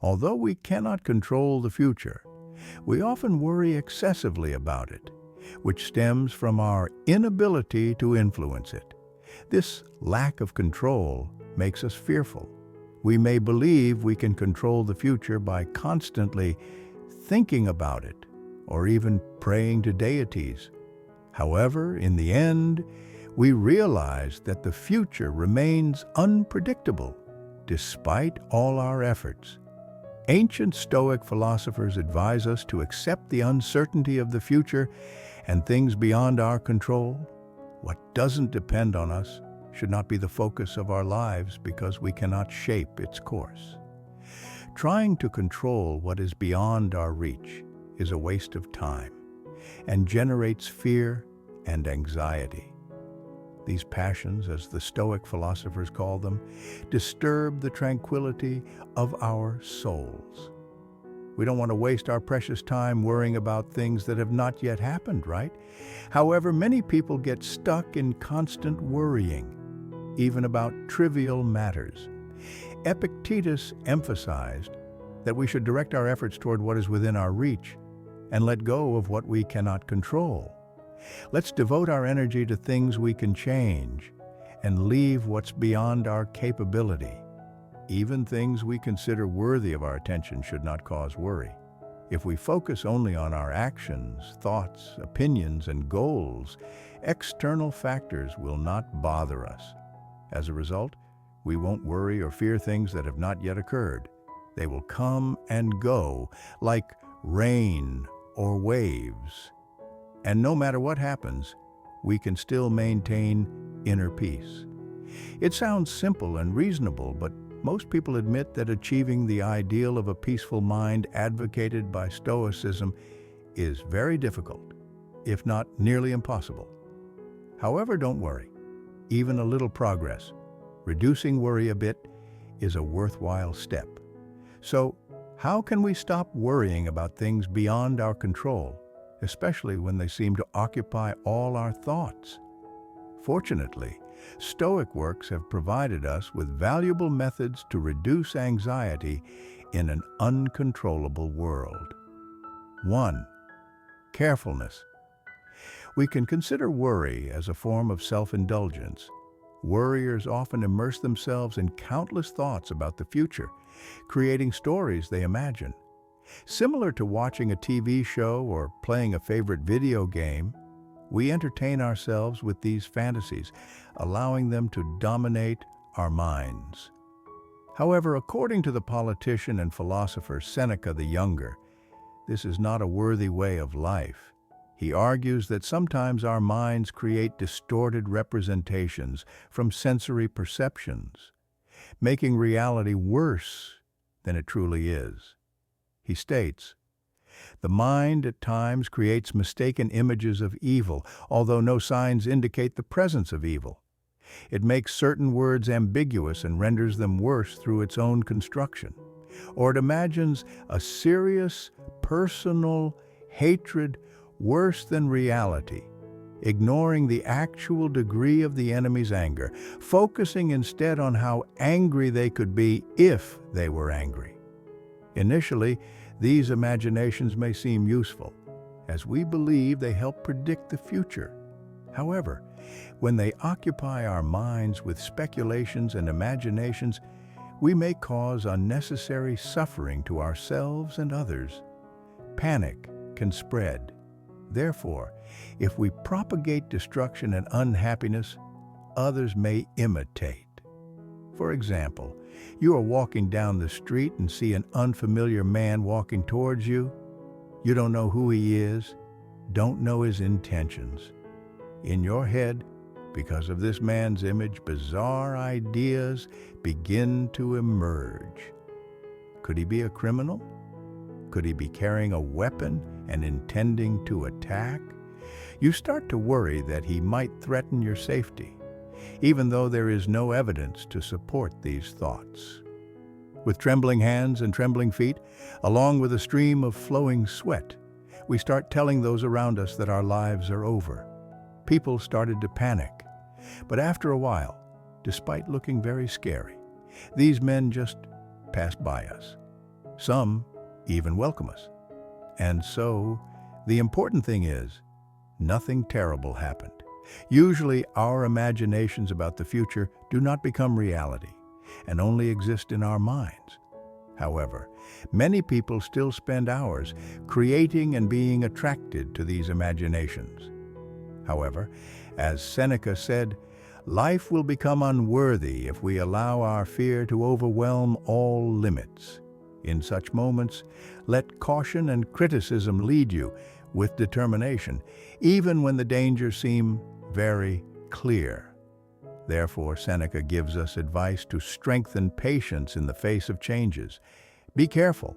Although we cannot control the future, we often worry excessively about it, which stems from our inability to influence it. This lack of control makes us fearful. We may believe we can control the future by constantly thinking about it or even praying to deities. However, in the end, we realize that the future remains unpredictable despite all our efforts. Ancient Stoic philosophers advise us to accept the uncertainty of the future and things beyond our control. What doesn't depend on us should not be the focus of our lives because we cannot shape its course. Trying to control what is beyond our reach is a waste of time and generates fear and anxiety. These passions, as the Stoic philosophers call them, disturb the tranquility of our souls. We don't want to waste our precious time worrying about things that have not yet happened, right? However, many people get stuck in constant worrying, even about trivial matters. Epictetus emphasized that we should direct our efforts toward what is within our reach and let go of what we cannot control. Let's devote our energy to things we can change and leave what's beyond our capability. Even things we consider worthy of our attention should not cause worry. If we focus only on our actions, thoughts, opinions, and goals, external factors will not bother us. As a result, we won't worry or fear things that have not yet occurred. They will come and go like rain or waves. And no matter what happens, we can still maintain inner peace. It sounds simple and reasonable, but most people admit that achieving the ideal of a peaceful mind advocated by Stoicism is very difficult, if not nearly impossible. However, don't worry. Even a little progress, reducing worry a bit, is a worthwhile step. So, how can we stop worrying about things beyond our control, especially when they seem to occupy all our thoughts? Fortunately, Stoic works have provided us with valuable methods to reduce anxiety in an uncontrollable world. 1. Carefulness. We can consider worry as a form of self-indulgence. Worriers often immerse themselves in countless thoughts about the future, creating stories they imagine. Similar to watching a TV show or playing a favorite video game, we entertain ourselves with these fantasies, allowing them to dominate our minds. However, according to the politician and philosopher Seneca the Younger, this is not a worthy way of life. He argues that sometimes our minds create distorted representations from sensory perceptions, making reality worse than it truly is. He states, "The mind at times creates mistaken images of evil, although no signs indicate the presence of evil. It makes certain words ambiguous and renders them worse through its own construction. Or it imagines a serious, personal hatred worse than reality, ignoring the actual degree of the enemy's anger, focusing instead on how angry they could be if they were angry. Initially, these imaginations may seem useful, as we believe they help predict the future. However, when they occupy our minds with speculations and imaginations, we may cause unnecessary suffering to ourselves and others. Panic can spread. Therefore, if we propagate destruction and unhappiness, others may imitate. For example, you are walking down the street and see an unfamiliar man walking towards you. You don't know who he is, don't know his intentions. In your head, because of this man's image, bizarre ideas begin to emerge. Could he be a criminal? Could he be carrying a weapon and intending to attack? You start to worry that he might threaten your safety, even though there is no evidence to support these thoughts. With trembling hands and trembling feet, along with a stream of flowing sweat, we start telling those around us that our lives are over. People started to panic, but after a while, despite looking very scary, these men just passed by us. Some even welcome us. And so, the important thing is, nothing terrible happened. Usually, our imaginations about the future do not become reality and only exist in our minds. However, many people still spend hours creating and being attracted to these imaginations. However, as Seneca said, life will become unworthy if we allow our fear to overwhelm all limits. In such moments, let caution and criticism lead you with determination, even when the dangers seem very clear. Therefore, Seneca gives us advice to strengthen patience in the face of changes. Be careful.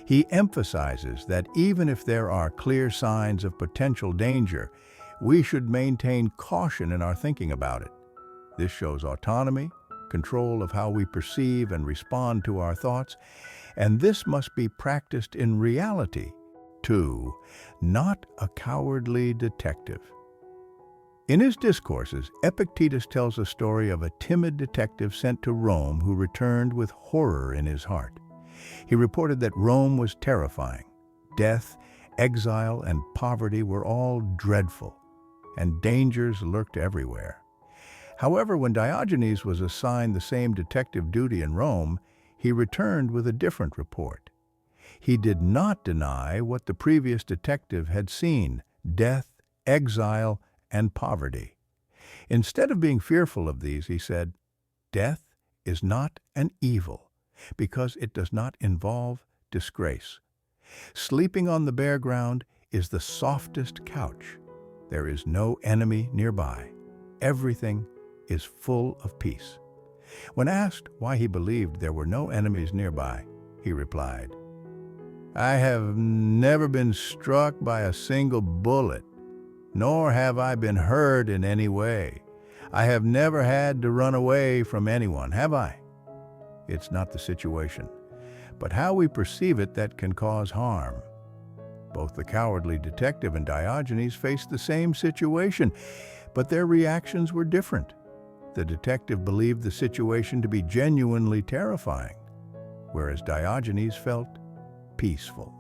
He emphasizes that even if there are clear signs of potential danger, we should maintain caution in our thinking about it. This shows autonomy, control of how we perceive and respond to our thoughts, and this must be practiced in reality, too, not a cowardly detective. In his discourses, Epictetus tells a story of a timid detective sent to Rome who returned with horror in his heart. He reported that Rome was terrifying. Death, exile, and poverty were all dreadful, and dangers lurked everywhere. However, when Diogenes was assigned the same detective duty in Rome, he returned with a different report. He did not deny what the previous detective had seen: death, exile, and poverty. Instead of being fearful of these, he said, "Death is not an evil, because it does not involve disgrace. Sleeping on the bare ground is the softest couch. There is no enemy nearby. Everything is full of peace." When asked why he believed there were no enemies nearby, he replied, "I have never been struck by a single bullet, nor have I been hurt in any way. I have never had to run away from anyone, have I? It's not the situation, but how we perceive it that can cause harm." Both the cowardly detective and Diogenes faced the same situation, but their reactions were different. The detective believed the situation to be genuinely terrifying, whereas Diogenes felt peaceful.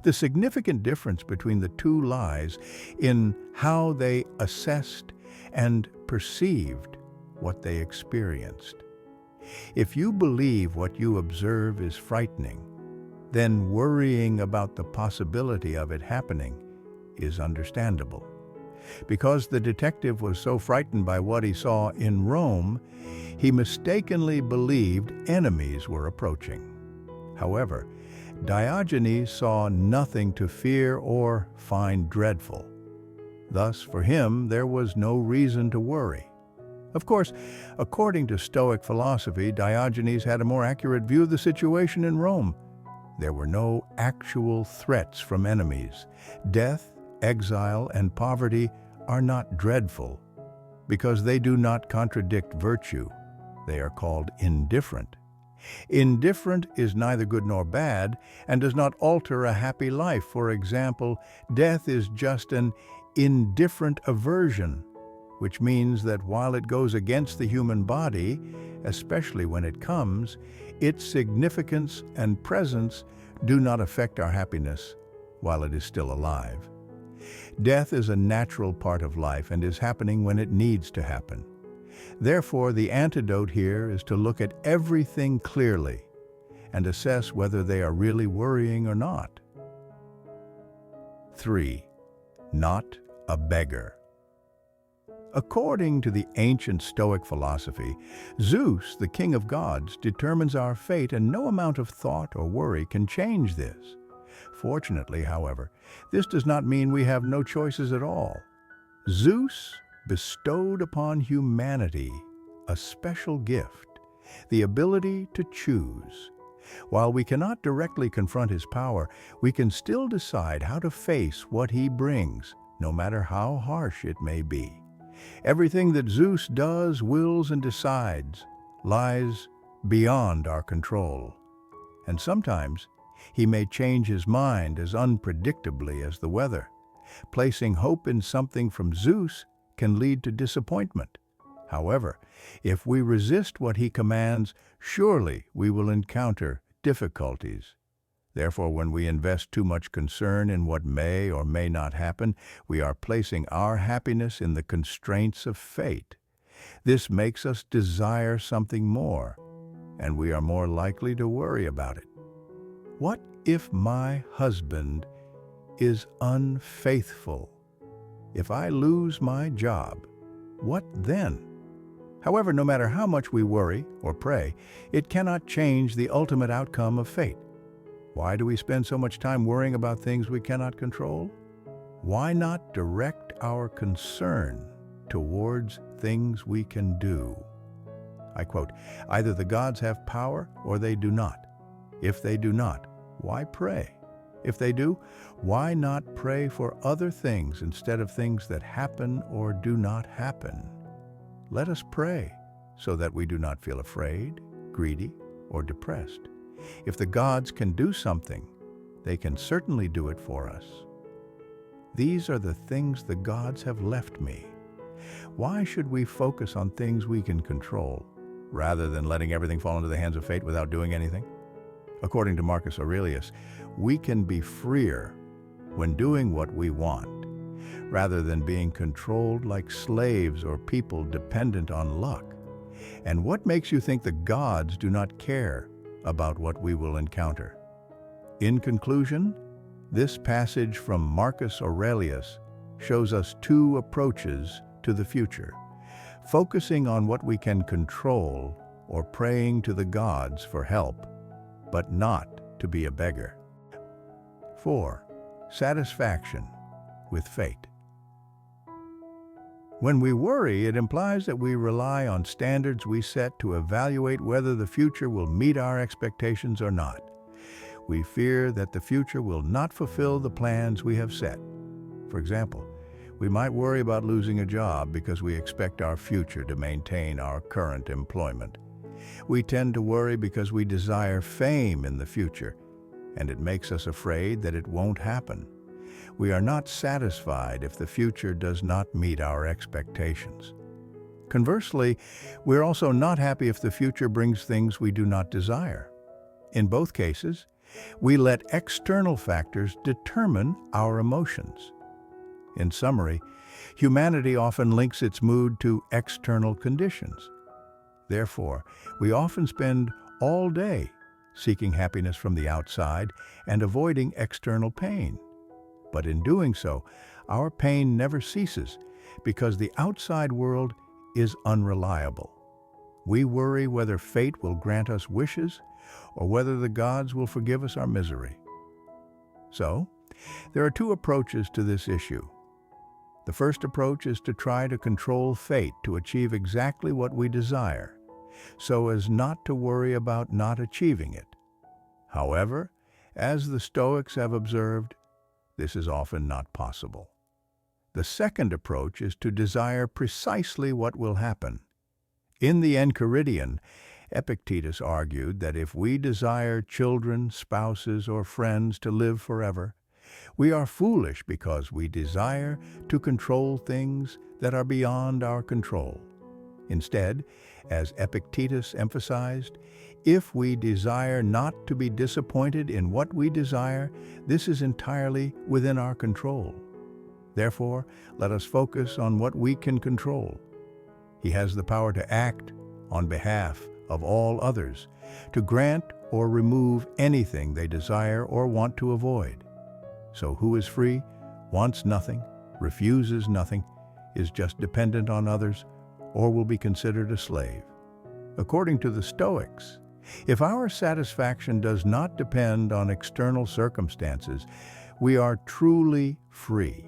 The significant difference between the two lies in how they assessed and perceived what they experienced. If you believe what you observe is frightening, then worrying about the possibility of it happening is understandable. Because the detective was so frightened by what he saw in Rome, he mistakenly believed enemies were approaching. However, Diogenes saw nothing to fear or find dreadful. Thus, for him, there was no reason to worry. Of course, according to Stoic philosophy, Diogenes had a more accurate view of the situation in Rome. There were no actual threats from enemies. Death, exile, and poverty are not dreadful because they do not contradict virtue. They are called indifferent. Indifferent is neither good nor bad and does not alter a happy life. For example, death is just an indifferent aversion, which means that while it goes against the human body, especially when it comes, its significance and presence do not affect our happiness while it is still alive. Death is a natural part of life and is happening when it needs to happen. Therefore, the antidote here is to look at everything clearly and assess whether they are really worrying or not. 3. Not a beggar. According to the ancient Stoic philosophy, Zeus, the king of gods, determines our fate, and no amount of thought or worry can change this. Fortunately, however, this does not mean we have no choices at all. Zeus bestowed upon humanity a special gift, the ability to choose. While we cannot directly confront his power, we can still decide how to face what he brings, no matter how harsh it may be. Everything that Zeus does, wills, and decides lies beyond our control. And sometimes he may change his mind as unpredictably as the weather. Placing hope in something from Zeus can lead to disappointment. However, if we resist what he commands, surely we will encounter difficulties. Therefore, when we invest too much concern in what may or may not happen, we are placing our happiness in the constraints of fate. This makes us desire something more, and we are more likely to worry about it. What if my husband is unfaithful? If I lose my job, what then? However, no matter how much we worry or pray, it cannot change the ultimate outcome of fate. Why do we spend so much time worrying about things we cannot control? Why not direct our concern towards things we can do? I quote, "Either the gods have power or they do not. If they do not, why pray? If they do, why not pray for other things instead of things that happen or do not happen? Let us pray so that we do not feel afraid, greedy, or depressed. If the gods can do something, they can certainly do it for us. These are the things the gods have left me. Why should we focus on things we can control, rather than letting everything fall into the hands of fate without doing anything?" According to Marcus Aurelius, we can be freer when doing what we want, rather than being controlled like slaves or people dependent on luck. And what makes you think the gods do not care about what we will encounter? In conclusion, this passage from Marcus Aurelius shows us two approaches to the future: focusing on what we can control or praying to the gods for help, but not to be a beggar. 4. Satisfaction with fate. When we worry, it implies that we rely on standards we set to evaluate whether the future will meet our expectations or not. We fear that the future will not fulfill the plans we have set. For example, we might worry about losing a job because we expect our future to maintain our current employment. We tend to worry because we desire fame in the future, and it makes us afraid that it won't happen. We are not satisfied if the future does not meet our expectations. Conversely, we're also not happy if the future brings things we do not desire. In both cases, we let external factors determine our emotions. In summary, humanity often links its mood to external conditions. Therefore, we often spend all day seeking happiness from the outside and avoiding external pain. But in doing so, our pain never ceases because the outside world is unreliable. We worry whether fate will grant us wishes or whether the gods will forgive us our misery. So, there are two approaches to this issue. The first approach is to try to control fate to achieve exactly what we desire, so as not to worry about not achieving it. However, as the Stoics have observed, this is often not possible. The second approach is to desire precisely what will happen. In the Enchiridion, Epictetus argued that if we desire children, spouses, or friends to live forever, we are foolish because we desire to control things that are beyond our control. Instead, as Epictetus emphasized, if we desire not to be disappointed in what we desire, this is entirely within our control. Therefore, let us focus on what we can control. He has the power to act on behalf of all others, to grant or remove anything they desire or want to avoid. So who is free, wants nothing, refuses nothing, is just dependent on others, or will be considered a slave? According to the Stoics, if our satisfaction does not depend on external circumstances, we are truly free.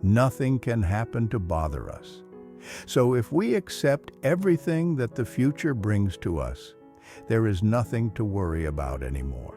Nothing can happen to bother us. So if we accept everything that the future brings to us, there is nothing to worry about anymore.